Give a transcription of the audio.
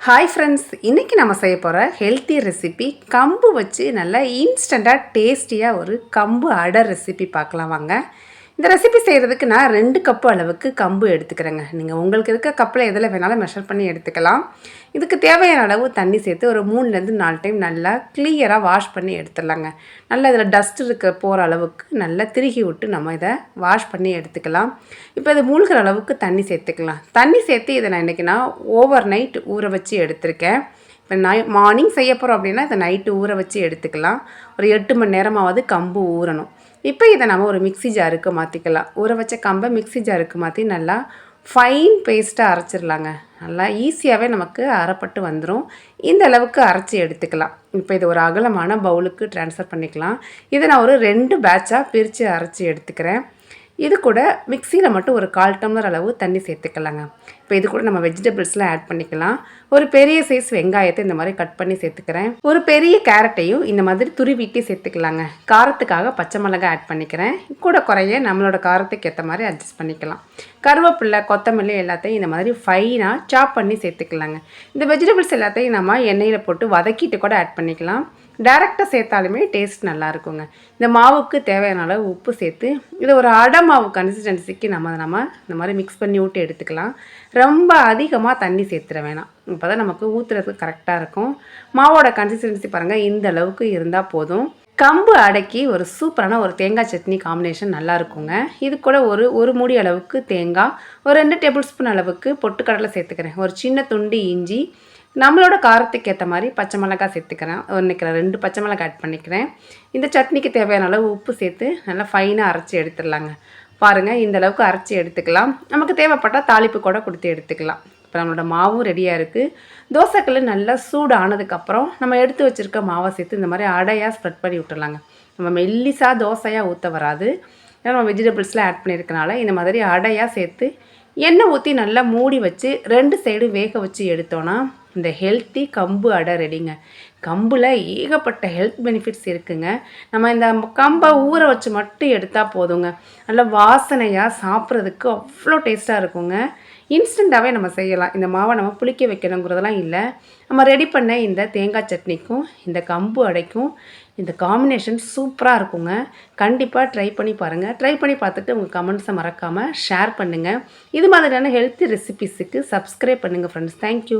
Hi friends, இன்றைக்கி நம்ம செய்ய போகிற ஹெல்த்தி ரெசிபி கம்பு வச்சு நல்லா இன்ஸ்டண்ட்டாக டேஸ்டியாக ஒரு கம்பு அடை ரெசிபி பார்க்கலாம் வாங்க. இந்த ரெசிபி செய்கிறதுக்கு நான் 2 கப்பு அளவுக்கு கம்பு எடுத்துக்கிறேங்க. நீங்கள் உங்களுக்கு இருக்க கப்பில் எதில் வேணாலும் மெஷர் பண்ணி எடுத்துக்கலாம். இதுக்கு தேவையான அளவு தண்ணி சேர்த்து ஒரு 3லேருந்து 4 டைம் நல்லா கிளியராக வாஷ் பண்ணி எடுத்துடலாங்க. நல்லா இதில் டஸ்ட் இருக்க போகிற அளவுக்கு நல்லா திருகி விட்டு நம்ம இதை வாஷ் பண்ணி எடுத்துக்கலாம். இப்போ இது மூழ்கிற அளவுக்கு தண்ணி சேர்த்துக்கலாம். தண்ணி சேர்த்து இதை நான் ஓவர் நைட் ஊற வச்சு எடுத்திருக்கேன். இப்போ மார்னிங் செய்ய போகிறோம் அப்படின்னா இதை நைட்டு ஊற வச்சு எடுத்துக்கலாம். ஒரு 8 மணி நேரமாவது கம்பு ஊறணும். இப்போ இதை நம்ம ஒரு மிக்ஸி ஜாருக்கு மாற்றிக்கலாம். ஊற வச்ச கம்பை மிக்ஸி ஜாருக்கு மாற்றி நல்லா ஃபைன் பேஸ்ட்டாக அரைச்சிடலாங்க. நல்லா ஈஸியாகவே நமக்கு அரைப்பட்டு வந்துடும். இந்த அளவுக்கு அரைச்சி எடுத்துக்கலாம். இப்போ இது ஒரு அகலமான பவுலுக்கு ட்ரான்ஸ்ஃபர் பண்ணிக்கலாம். இதை நான் ஒரு 2 பேட்சாக பிரித்து அரைச்சி எடுத்துக்கிறேன். இது கூட மிக்சியில் மட்டும் ஒரு 1/4 டம்ளர் அளவு தண்ணி சேர்த்துக்கலாங்க. இப்போ இது கூட நம்ம வெஜிடபிள்ஸ்லாம் ஆட் பண்ணிக்கலாம். ஒரு பெரிய சைஸ் வெங்காயத்தை இந்த மாதிரி கட் பண்ணி சேர்த்துக்கிறேன். ஒரு பெரிய கேரட்டையும் இந்த மாதிரி துருவிட்டு சேர்த்துக்கலாங்க. காரத்துக்காக பச்சை மிளகாய் ஆட் பண்ணிக்கிறேன். கூட குறைய நம்மளோட காரத்துக்கு ஏற்ற மாதிரி அட்ஜஸ்ட் பண்ணிக்கலாம். கருவேப்பிலை, கொத்தமல்லி எல்லாத்தையும் இந்த மாதிரி ஃபைனாக சாப் பண்ணி சேர்த்துக்கலாங்க. இந்த வெஜிடபிள்ஸ் எல்லாத்தையும் நம்ம எண்ணெயில் போட்டு வதக்கிட்டு கூட ஆட் பண்ணிக்கலாம். டைரெக்டாக சேர்த்தாலுமே டேஸ்ட் நல்லா இருக்குங்க. இந்த மாவுக்கு தேவையான அளவு உப்பு சேர்த்து இதை ஒரு அடை மாவு கன்சிஸ்டன்சிக்கு நம்ம இந்த மாதிரி மிக்ஸ் பண்ணி விட்டு எடுத்துக்கலாம். ரொம்ப அதிகமாக தண்ணி சேர்த்துட வேணாம். இப்போ தான் நமக்கு ஊற்றுறதுக்கு கரெக்டாக இருக்கும். மாவோட கன்சிஸ்டன்சி பாருங்கள், இந்த அளவுக்கு இருந்தால் போதும். கம்பு அடைக்கி ஒரு சூப்பரான ஒரு தேங்காய் சட்னி காம்பினேஷன் நல்லா இருக்குங்க. இது கூட ஒரு மூடி அளவுக்கு தேங்காய், ஒரு 2 டேபிள் ஸ்பூன் அளவுக்கு பொட்டுக்கடலை சேர்த்துக்கிறேன். ஒரு சின்ன துண்டு இஞ்சி, நம்மளோட காரத்துக்கு ஏற்ற மாதிரி பச்சை மிளகாய் சேர்த்துக்கிறேன். இன்றைக்கி 2 பச்சை மிளகாய் ஆட் பண்ணிக்கிறேன். இந்த சட்னிக்கு தேவையான அளவு உப்பு சேர்த்து நல்லா ஃபைனாக அரைச்சி எடுத்துடலாங்க. பாருங்கள், இந்த அளவுக்கு அரைச்சி எடுத்துக்கலாம். நமக்கு தேவைப்பட்டால் தாளிப்பு கூட கொடுத்து எடுத்துக்கலாம். இப்போ நம்மளோட மாவும் ரெடியாக இருக்குது. தோசைக்கல் நல்லா சூடு ஆனதுக்கப்புறம் நம்ம எடுத்து வச்சுருக்க மாவை சேர்த்து இந்த மாதிரி அடையாக ஸ்ப்ரெட் பண்ணி விட்டுடலாங்க. நம்ம மெல்லிசாக தோசையாக ஊற்ற வராது. ஏன்னா நம்ம வெஜிடபிள்ஸ்லாம் ஆட் பண்ணியிருக்கனால இந்த மாதிரி அடையாக சேர்த்து எண்ணெய் ஊற்றி நல்லா மூடி வச்சு 2 சைடும் வேக வச்சு எடுத்தோன்னா இந்த ஹெல்த்தி கம்பு அடை ரெடிங்க. கம்பில் ஏகப்பட்ட ஹெல்த் பெனிஃபிட்ஸ் இருக்குங்க. நம்ம இந்த கம்பை ஊற வச்சு மட்டும் எடுத்தால் போதுங்க. நல்லா வாசனையாக சாப்பிட்றதுக்கு அவ்வளோ டேஸ்ட்டாக இருக்குங்க. இன்ஸ்டண்ட்டாகவே நம்ம செய்யலாம். இந்த மாவை நம்ம புளிக்க வைக்கணுங்கிறதெல்லாம் இல்லை. நம்ம ரெடி பண்ண இந்த தேங்காய் சட்னிக்கும் இந்த கம்பு அடைக்கும் இந்த காம்பினேஷன் சூப்பராக இருக்குங்க. கண்டிப்பாக ட்ரை பண்ணி பாருங்கள். ட்ரை பண்ணி பார்த்துட்டு உங்கள் கமெண்ட்ஸை மறக்காமல் ஷேர் பண்ணுங்கள். இது மாதிரியான ஹெல்த்தி ரெசிபிஸுக்கு சப்ஸ்கிரைப் பண்ணுங்கள் ஃப்ரெண்ட்ஸ். தேங்க்யூ.